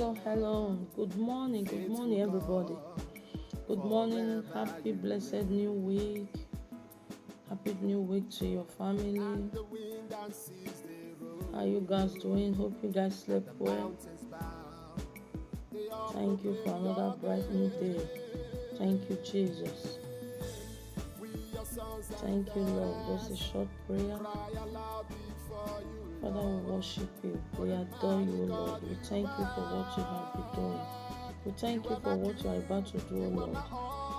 Hello. Good morning, everybody. Good morning. Happy blessed new week. Happy new week to your family. How you guys doing? Hope you guys slept well. Thank you for another bright new day. Thank you, Jesus. Thank you, Lord. Just a short prayer. Father, we worship you. We adore you, Lord. We thank you for what you have been doing. We thank you for what you are about to do, Lord.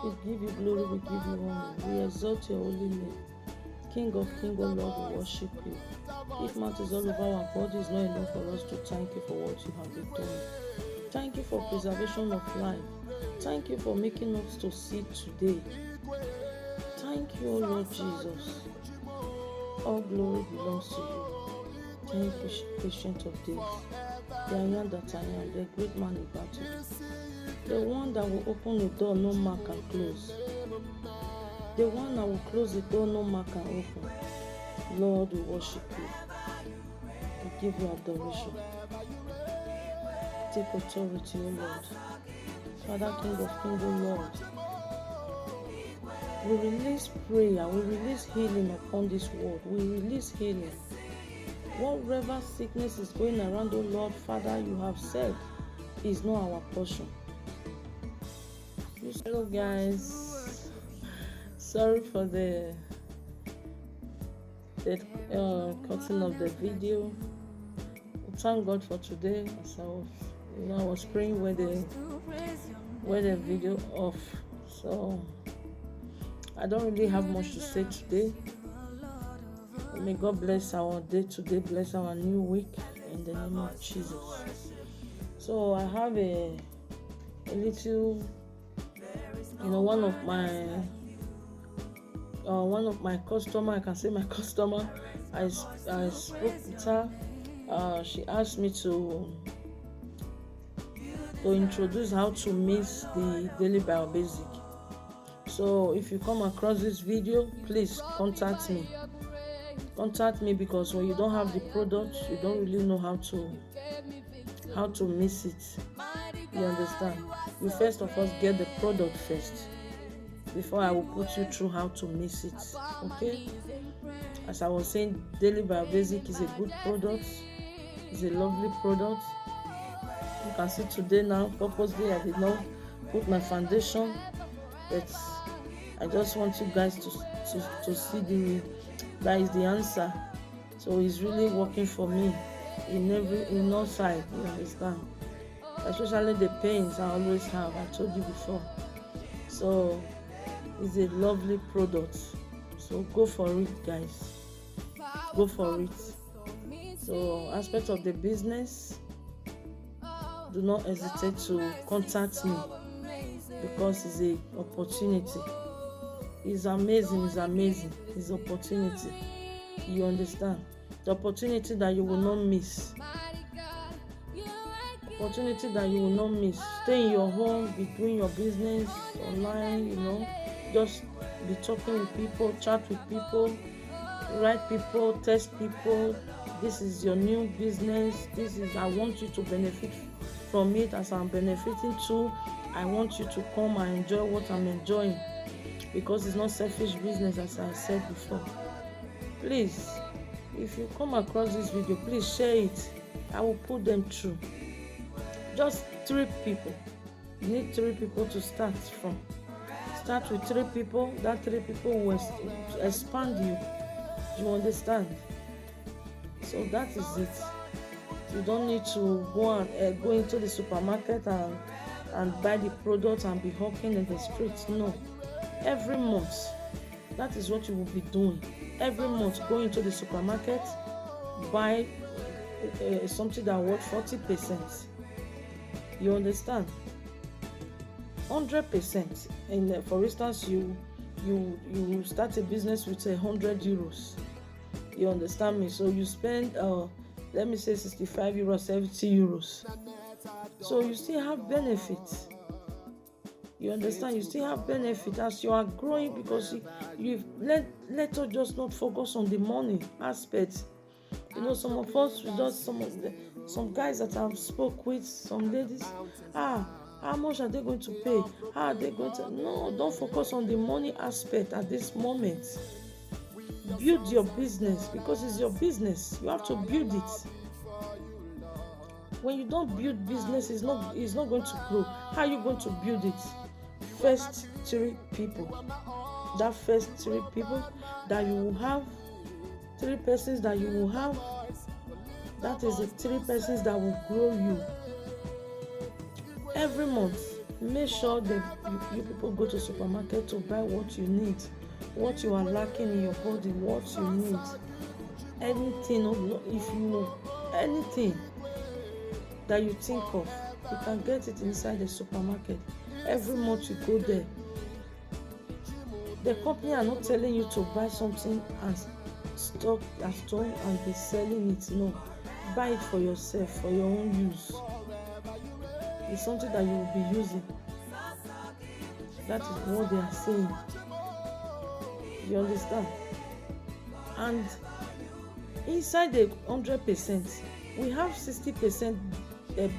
We give you glory, we give you honor. We exalt your holy name. King of kings, O Lord, we worship you. If matters all over our body is not enough for us to thank you for what you have been doing. Thank you for preservation of life. Thank you for making us to see today. Thank you, O Lord Jesus. All glory belongs to you. Thank you, patient of days. The I am that I am, the great man in battle. The one that will open a door no man can close. The one that will close the door no man can open. Lord, we worship you. We give you adoration. Take authority, O Lord. Father, King of kings, O Lord. We release prayer, we release healing upon this world. We release healing. Whatever sickness is going around, O Lord, Father, you have said is not our portion. Hello, guys. Sorry for the cutting of the video. Thank God for today. As I was praying with the video off, so I don't really have much to say today. May God bless our day today, bless our new week in the name of Jesus. So I have a little, one of my customer, I can say my customer, I spoke with her. She asked me to introduce how to mix the Daily Bio Basic. So if you come across this video, please contact me. Contact me, because when you don't have the product, you don't really know how to mix it. You understand? You first of all get the product first before I will put you through how to mix it. Okay? As I was saying, Daily Bio Basic is a good product. It's a lovely product. You can see today now, purposely I did not put my foundation, but I just want you guys to see that is the answer. So it's really working for me in all sides, you understand? Especially the pains I always have, I told you before. So it's a lovely product. So go for it, guys. Go for it. So aspect of the business, do not hesitate to contact me, because it's an opportunity. It's amazing. It's opportunity. You understand? The opportunity that you will not miss. Opportunity that you will not miss. Stay in your home, be doing your business online, just be talking with people, chat with people, write people, text people. This is your new business. I want you to benefit from it as I'm benefiting too. I want you to come and enjoy what I'm enjoying, because it's not selfish business, as I said before. Please, if you come across this video, please share it. I will put them through. Just 3 people. You need 3 people to start from. Start with 3 people. That 3 people will expand you. You understand? So that is it. You don't need to go into the supermarket and buy the product and be hawking in the streets. No. Every month, that is what you will be doing. Every month, go into the supermarket, buy something that worth 40%. You understand? 100%. And for instance, you start a business with 100 euros. You understand me? So you spend, let me say 65 euros, 70 euros. So you still have benefits. You understand? You still have benefit as you are growing, because you let us just not focus on the money aspect. Some of us, Some guys that I've spoke with, some ladies, how much are they going to pay? How are they going to? No, don't focus on the money aspect at this moment. Build your business, because it's your business. You have to build it. When you don't build business, it's not going to grow. How are you going to build it? First 3 people. That first 3 people that you will have, 3 persons that you will have, that is the 3 persons that will grow you. Every month, make sure that you people go to supermarket to buy what you need, what you are lacking in your body, what you need. Anything, anything that you think of, you can get it inside the supermarket. Every month you go there. The company are not telling you to buy something and stock at home and be selling it. No, buy it for yourself, for your own use. It's something that you will be using. That is what they are saying. You understand? And inside the 100%, we have 60%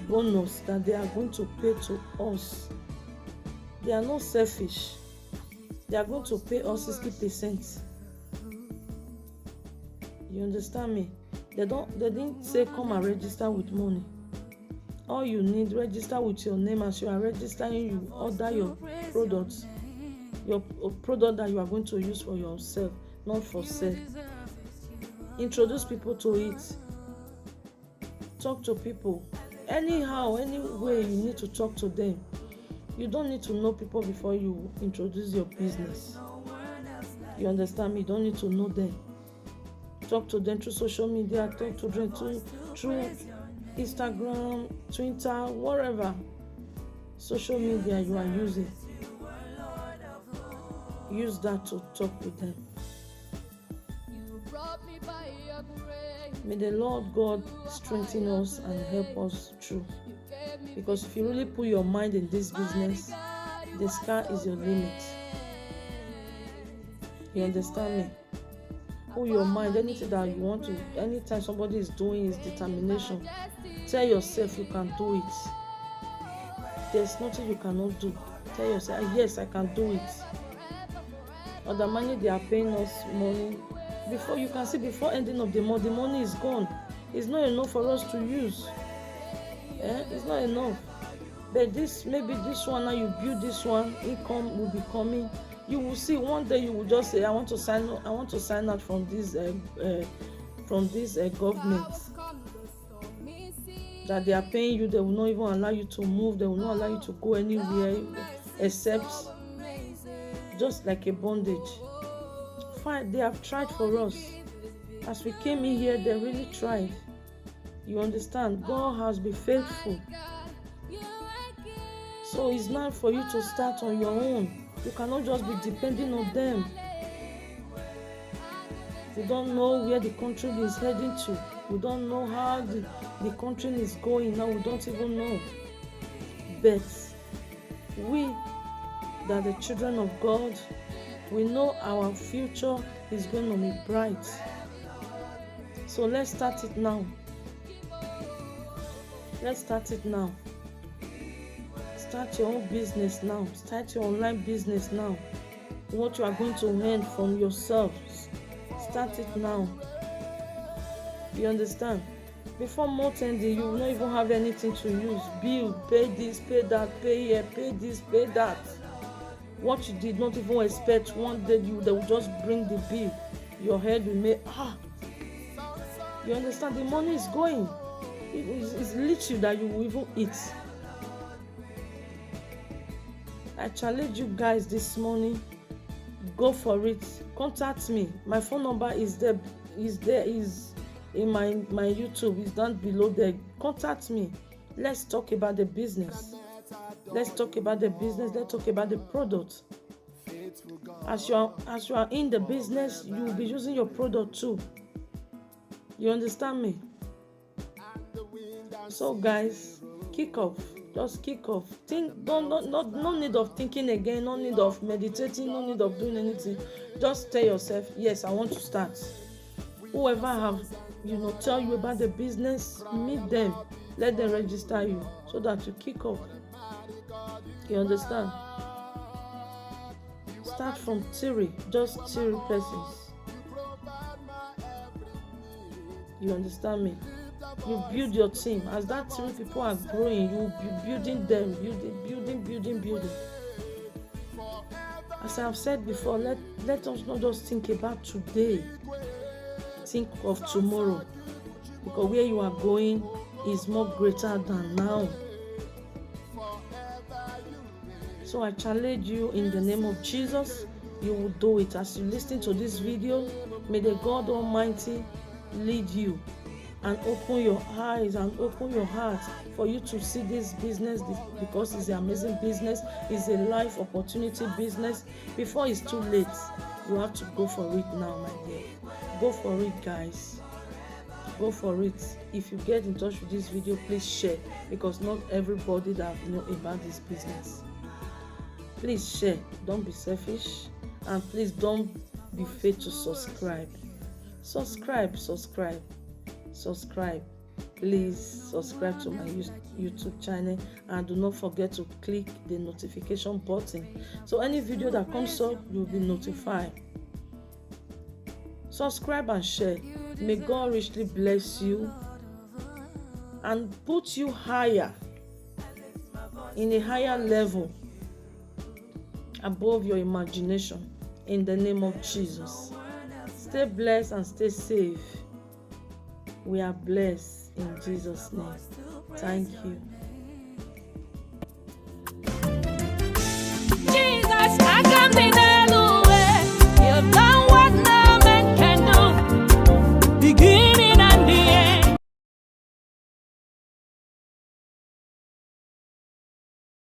bonus that they are going to pay to us. They are not selfish. They are going to pay us 60%. You understand me? They didn't say come and register with money. All you need, register with your name. As you are registering, you order your products, your product that you are going to use for yourself, not for sale. Introduce people to it. Talk to people. Anyhow, any way you need to talk to them. You don't need to know people before you introduce your business. You understand me? You don't need to know them. Talk to them through social media, talk to them through Instagram, Twitter, whatever social media you are using. Use that to talk with them. May the Lord God strengthen us and help us through. Because if you really put your mind in this business, the sky is your limit. You understand me? Put your mind, anything that you want to, anytime somebody is doing is determination. Tell yourself you can do it. There's nothing you cannot do. Tell yourself, yes, I can do it. Other money, they are paying us money. Before you can see, before ending of the money is gone. It's not enough for us to use. It's not enough. But maybe this one, now you build this one, income will be coming. You will see one day you will just say, I want to sign out from this government that they are paying you. They will not even allow you to move. They will not allow you to go anywhere except just like a bondage. Fine, they have tried for us. As we came in here, they really tried. You understand? God has been faithful. So it's not for you to start on your own. You cannot just be depending on them. We don't know where the country is heading to. We don't know how the country is going now. We don't even know. But we, that are the children of God, we know our future is going to be bright. So let's start it now. Let's start it now. Start your own business now. Start your online business now. What you are going to earn from yourself, start it now. You understand? Before month ending, you will not even have anything to use. Bill, pay this, pay that, pay here, pay this, pay that. What you did not even expect, one day they will just bring the bill. Your head will make You understand? The money is going. It's little that you will even eat. I challenge you guys this morning. Go for it. Contact me. My phone number is in my YouTube. It's down below there. Contact me. Let's talk about the business. Let's talk about the business. Let's talk about the product. As you are in the business, you will be using your product too. You understand me? So guys, kick off. Just kick off. No need of thinking again. No need of meditating. No need of doing anything. Just tell yourself, yes, I want to start. Whoever have tell you about the business, meet them, let them register you so that you kick off. You understand? Start from just 3 persons. You understand me? You build your team. As that 3 people are growing, you be building them, building. As I have said before, let us not just think about today. Think of tomorrow, because where you are going is more greater than now. So I challenge you in the name of Jesus. You will do it. As you listen to this video, may the God Almighty lead you and open your eyes and open your heart for you to see this business, because it's an amazing business. It's a life opportunity business. Before it's too late, you have to go for it now, my dear. Go for it, guys. Go for it. If you get in touch with this video, please share, because not everybody that knows about this business. Please share. Don't be selfish, and please don't be afraid to subscribe. Subscribe. Please subscribe to my YouTube channel, and do not forget to click the notification button, so any video that comes up, you'll be notified. Subscribe and share. May God richly bless you and put you higher, in a higher level, above your imagination, in the name of Jesus. Stay blessed and stay safe. We are blessed in Jesus' name. Thank you.